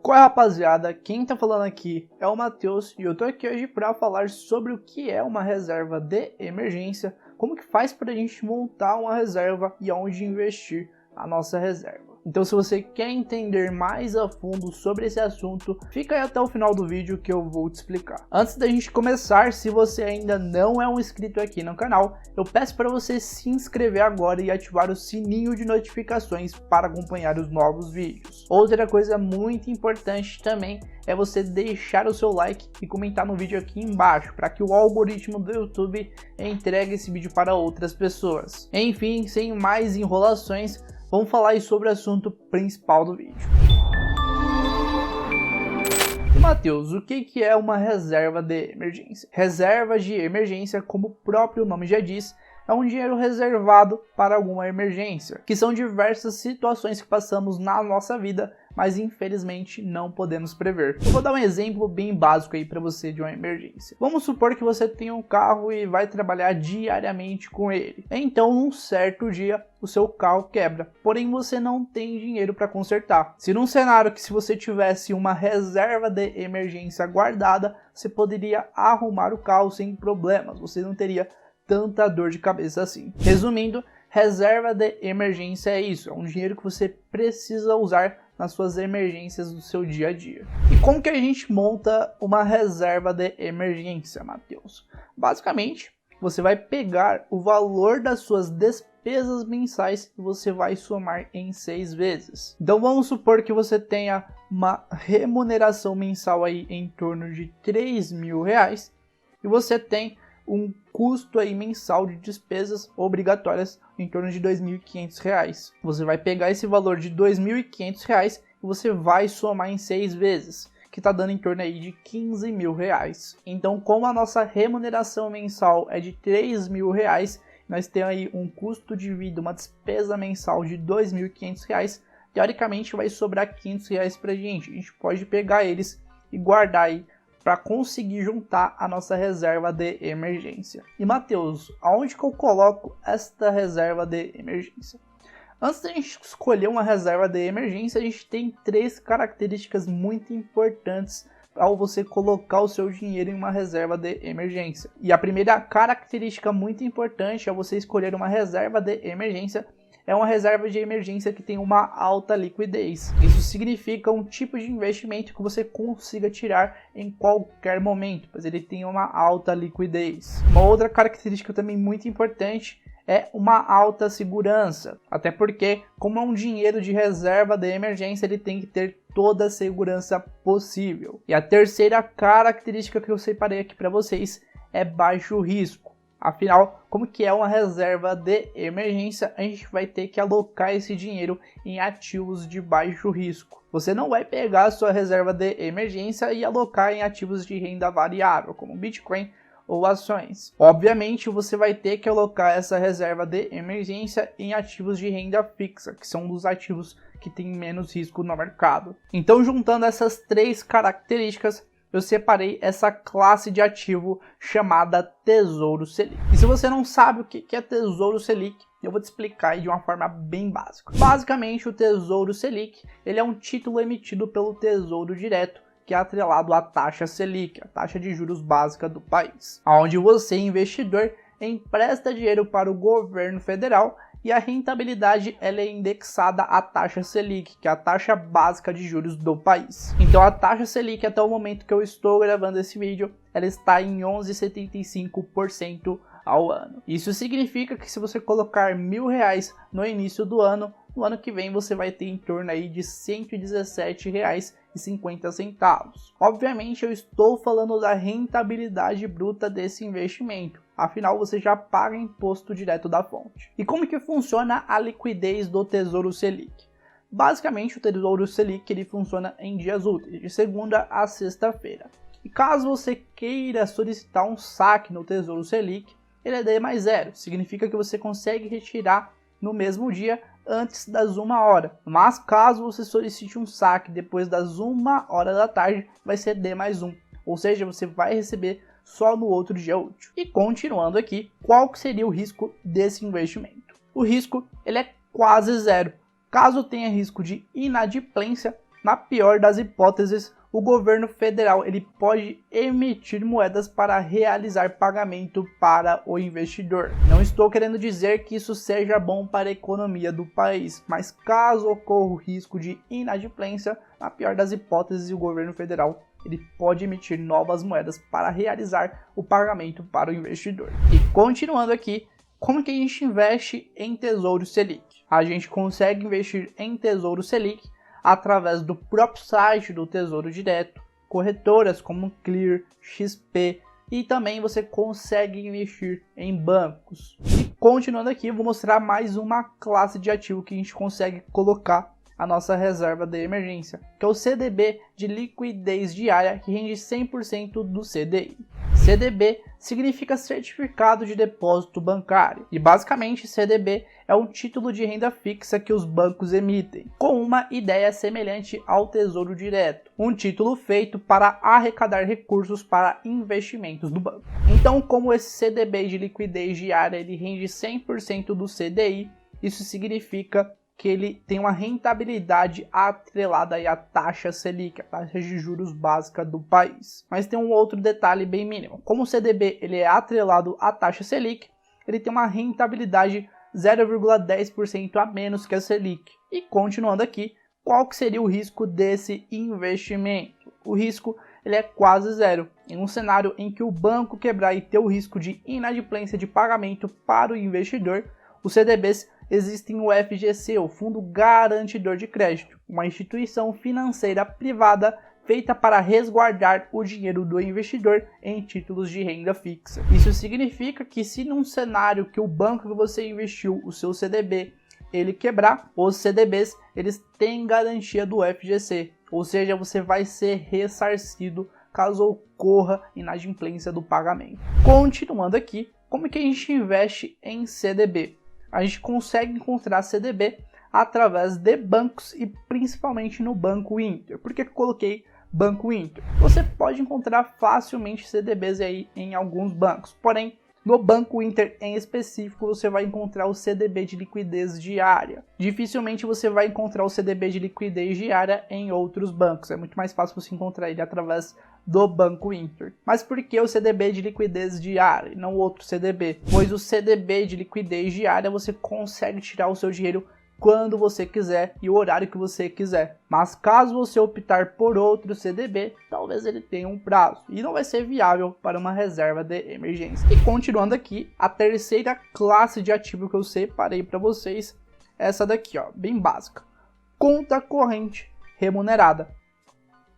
Qual é, rapaziada? Quem tá falando aqui é o Matheus e eu tô aqui hoje para falar sobre o que é uma reserva de emergência, como que faz para a gente montar uma reserva e aonde investir a nossa reserva. Então, se você quer entender mais a fundo sobre esse assunto, fica aí até o final do vídeo que eu vou te explicar. Antes da gente começar, se você ainda não é um inscrito aqui no canal, eu peço para você se inscrever agora e ativar o sininho de notificações para acompanhar os novos vídeos. Outra coisa muito importante também é você deixar o seu like e comentar no vídeo aqui embaixo, para que o algoritmo do YouTube entregue esse vídeo para outras pessoas. Enfim, sem mais enrolações, vamos falar aí sobre o assunto principal do vídeo. E Matheus, o que é uma reserva de emergência? Reserva de emergência, como o próprio nome já diz, é um dinheiro reservado para alguma emergência, que são diversas situações que passamos na nossa vida, mas infelizmente não podemos prever. Eu vou dar um exemplo bem básico aí para você de uma emergência. Vamos supor que você tem um carro e vai trabalhar diariamente com ele. Então, num certo dia, o seu carro quebra, porém você não tem dinheiro para consertar. Se num cenário que se você tivesse uma reserva de emergência guardada, você poderia arrumar o carro sem problemas, você não teria tanta dor de cabeça assim. Resumindo, reserva de emergência é isso, é um dinheiro que você precisa usar nas suas emergências do seu dia a dia. E como que a gente monta uma reserva de emergência, Matheus? Basicamente, você vai pegar o valor das suas despesas mensais e você vai somar em 6 vezes. Então vamos supor que você tenha uma remuneração mensal aí em torno de R$3.000 e você tem um custo aí mensal de despesas obrigatórias em torno de R$2.500. Você vai pegar esse valor de R$2.500 e você vai somar em 6 vezes, que está dando em torno aí de R$15.000. Então, como a nossa remuneração mensal é de R$3.000, nós temos aí um custo de vida, uma despesa mensal de R$2.500, teoricamente vai sobrar R$500 pra gente. A gente pode pegar eles e guardar aí para conseguir juntar a nossa reserva de emergência. E Matheus, aonde que eu coloco esta reserva de emergência? Antes da gente escolher uma reserva de emergência, a gente tem 3 características muito importantes ao você colocar o seu dinheiro em uma reserva de emergência. E a primeira característica muito importante ao você escolher uma reserva de emergência é uma reserva de emergência que tem uma alta liquidez. Isso significa um tipo de investimento que você consiga tirar em qualquer momento, pois ele tem uma alta liquidez. Uma outra característica também muito importante é uma alta segurança, até porque, como é um dinheiro de reserva de emergência, ele tem que ter toda a segurança possível. E a terceira característica que eu separei aqui para vocês é baixo risco. Afinal, como que é uma reserva de emergência, a gente vai ter que alocar esse dinheiro em ativos de baixo risco. Você não vai pegar a sua reserva de emergência e alocar em ativos de renda variável, como Bitcoin ou ações. Obviamente, você vai ter que alocar essa reserva de emergência em ativos de renda fixa, que são dos ativos que têm menos risco no mercado. Então, juntando essas 3 características, eu separei essa classe de ativo chamada Tesouro Selic. E se você não sabe o que é Tesouro Selic, eu vou te explicar aí de uma forma bem básica. Basicamente, o Tesouro Selic ele é um título emitido pelo Tesouro Direto, que é atrelado à taxa Selic, a taxa de juros básica do país, onde você, investidor, empresta dinheiro para o governo federal e a rentabilidade ela é indexada à taxa Selic, que é a taxa básica de juros do país. Então a taxa Selic, até o momento que eu estou gravando esse vídeo, ela está em 11,75% ao ano. Isso significa que se você colocar R$1.000 no início do ano, no ano que vem você vai ter em torno aí de R$117,50. Obviamente eu estou falando da rentabilidade bruta desse investimento. Afinal, você já paga imposto direto da fonte. E como que funciona a liquidez do Tesouro Selic? Basicamente, o Tesouro Selic ele funciona em dias úteis, de segunda a sexta-feira. E caso você queira solicitar um saque no Tesouro Selic, ele é D+0. Significa que você consegue retirar no mesmo dia antes das 1 hora. Mas caso você solicite um saque depois das 1 hora da tarde, vai ser D+1. Ou seja, você vai receber só no outro dia útil. E continuando aqui, qual que seria o risco desse investimento? O risco ele é quase zero. Caso tenha risco de inadimplência, Na pior das hipóteses, o governo federal ele pode emitir moedas para realizar pagamento para o investidor. Não estou querendo dizer que isso seja bom para a economia do país, mas caso ocorra o risco de inadimplência, na pior das hipóteses, o governo federal ele pode emitir novas moedas para realizar o pagamento para o investidor. E continuando aqui, como que a gente investe em Tesouro Selic? A gente consegue investir em Tesouro Selic através do próprio site do Tesouro Direto, corretoras como Clear, XP, e também você consegue investir em bancos. E continuando aqui, eu vou mostrar mais uma classe de ativo que a gente consegue colocar a nossa reserva de emergência, que é o CDB de liquidez diária, que rende 100% do CDI. CDB significa Certificado de Depósito Bancário, e basicamente CDB é um título de renda fixa que os bancos emitem, com uma ideia semelhante ao Tesouro Direto, um título feito para arrecadar recursos para investimentos do banco. Então, como esse CDB de liquidez diária ele rende 100% do CDI, isso significa que ele tem uma rentabilidade atrelada aí à taxa Selic, a taxa de juros básica do país. Mas tem um outro detalhe bem mínimo. Como o CDB ele é atrelado à taxa Selic, ele tem uma rentabilidade 0,10% a menos que a Selic. E continuando aqui, qual que seria o risco desse investimento? O risco ele é quase zero. Em um cenário em que o banco quebrar e ter o risco de inadimplência de pagamento para o investidor, os CDBs existem o FGC, o Fundo Garantidor de Crédito, uma instituição financeira privada feita para resguardar o dinheiro do investidor em títulos de renda fixa. Isso significa que se num cenário que o banco que você investiu, o seu CDB, ele quebrar, os CDBs eles têm garantia do FGC, ou seja, você vai ser ressarcido caso ocorra inadimplência do pagamento. Continuando aqui, como que a gente investe em CDB? A gente consegue encontrar CDB através de bancos e principalmente no Banco Inter. Por que eu coloquei Banco Inter? Você pode encontrar facilmente CDBs aí em alguns bancos, porém no Banco Inter em específico você vai encontrar o CDB de liquidez diária. Dificilmente você vai encontrar o CDB de liquidez diária em outros bancos, é muito mais fácil você encontrar ele através do Banco Inter. Mas por que o CDB de liquidez diária e não outro CDB? Pois o CDB de liquidez diária você consegue tirar o seu dinheiro quando você quiser e o horário que você quiser. Mas caso você optar por outro CDB, talvez ele tenha um prazo e não vai ser viável para uma reserva de emergência. E continuando aqui, a terceira classe de ativo que eu separei para vocês é essa daqui, ó, bem básica. Conta corrente remunerada.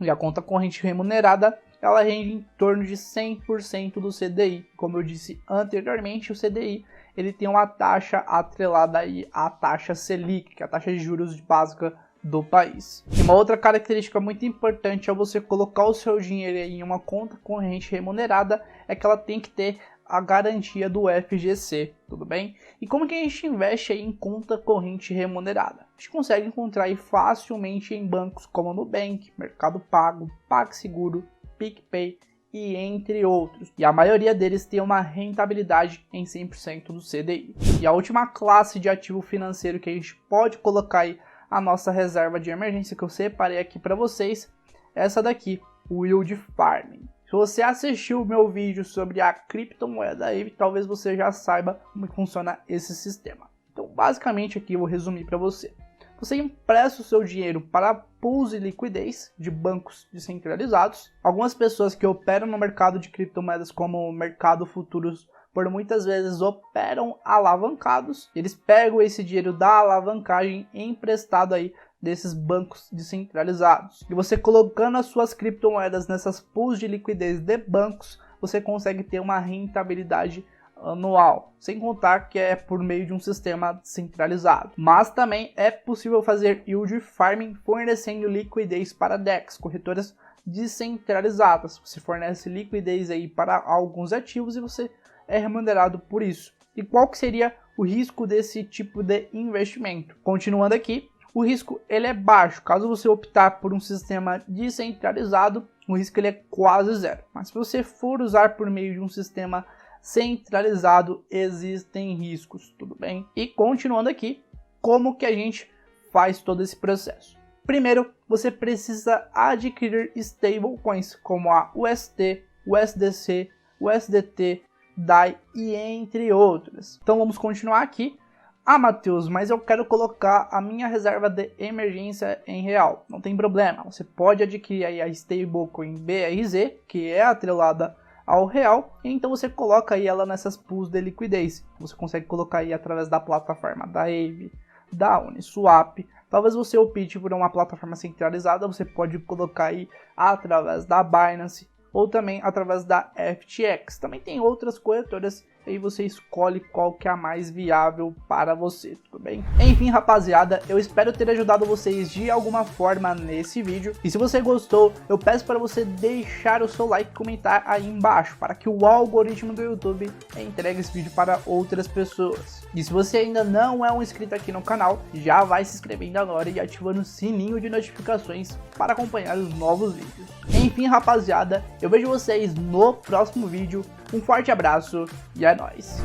E a conta corrente remunerada, ela rende em torno de 100% do CDI. Como eu disse anteriormente, o CDI ele tem uma taxa atrelada aí à taxa Selic, que é a taxa de juros básica do país. E uma outra característica muito importante ao você colocar o seu dinheiro em uma conta corrente remunerada é que ela tem que ter a garantia do FGC, tudo bem? E como que a gente investe aí em conta corrente remunerada? A gente consegue encontrar aí facilmente em bancos como Nubank, Mercado Pago, PagSeguro, PicPay e entre outros. E a maioria deles tem uma rentabilidade em 100% do CDI. E a última classe de ativo financeiro que a gente pode colocar aí a nossa reserva de emergência que eu separei aqui para vocês, é essa daqui, o Yield Farming. Se você assistiu o meu vídeo sobre a criptomoeda aí, talvez você já saiba como funciona esse sistema. Então, basicamente aqui eu vou resumir para você. Você empresta o seu dinheiro para pools de liquidez de bancos descentralizados. Algumas pessoas que operam no mercado de criptomoedas como o mercado futuros, por muitas vezes operam alavancados. Eles pegam esse dinheiro da alavancagem emprestado aí desses bancos descentralizados. E você colocando as suas criptomoedas nessas pools de liquidez de bancos, você consegue ter uma rentabilidade anual, sem contar que é por meio de um sistema centralizado. Mas também é possível fazer yield farming fornecendo liquidez para DEX, corretoras descentralizadas. Você fornece liquidez aí para alguns ativos e você é remunerado por isso. E qual que seria o risco desse tipo de investimento? Continuando aqui, o risco ele é baixo. Caso você optar por um sistema descentralizado, o risco ele é quase zero. Mas se você for usar por meio de um sistema centralizado, existem riscos, tudo bem? E continuando aqui, como que a gente faz todo esse processo? Primeiro, você precisa adquirir stablecoins como a UST, USDC, USDT, DAI e entre outras. Então vamos continuar aqui. Ah, Matheus, mas eu quero colocar a minha reserva de emergência em real. Não tem problema, você pode adquirir aí a stablecoin BRZ, que é atrelada ao real, e então você coloca aí ela nessas pools de liquidez. Você consegue colocar aí através da plataforma da Aave, da Uniswap. Talvez você opte por uma plataforma centralizada, você pode colocar aí através da Binance ou também através da FTX. Também tem outras corretoras, aí você escolhe qual que é a mais viável para você, tudo bem? Enfim, rapaziada, eu espero ter ajudado vocês de alguma forma nesse vídeo. E se você gostou, eu peço para você deixar o seu like e comentar aí embaixo, para que o algoritmo do YouTube entregue esse vídeo para outras pessoas. E se você ainda não é um inscrito aqui no canal, já vai se inscrevendo agora e ativando o sininho de notificações para acompanhar os novos vídeos. Enfim, rapaziada, eu vejo vocês no próximo vídeo. Um forte abraço e é nóis!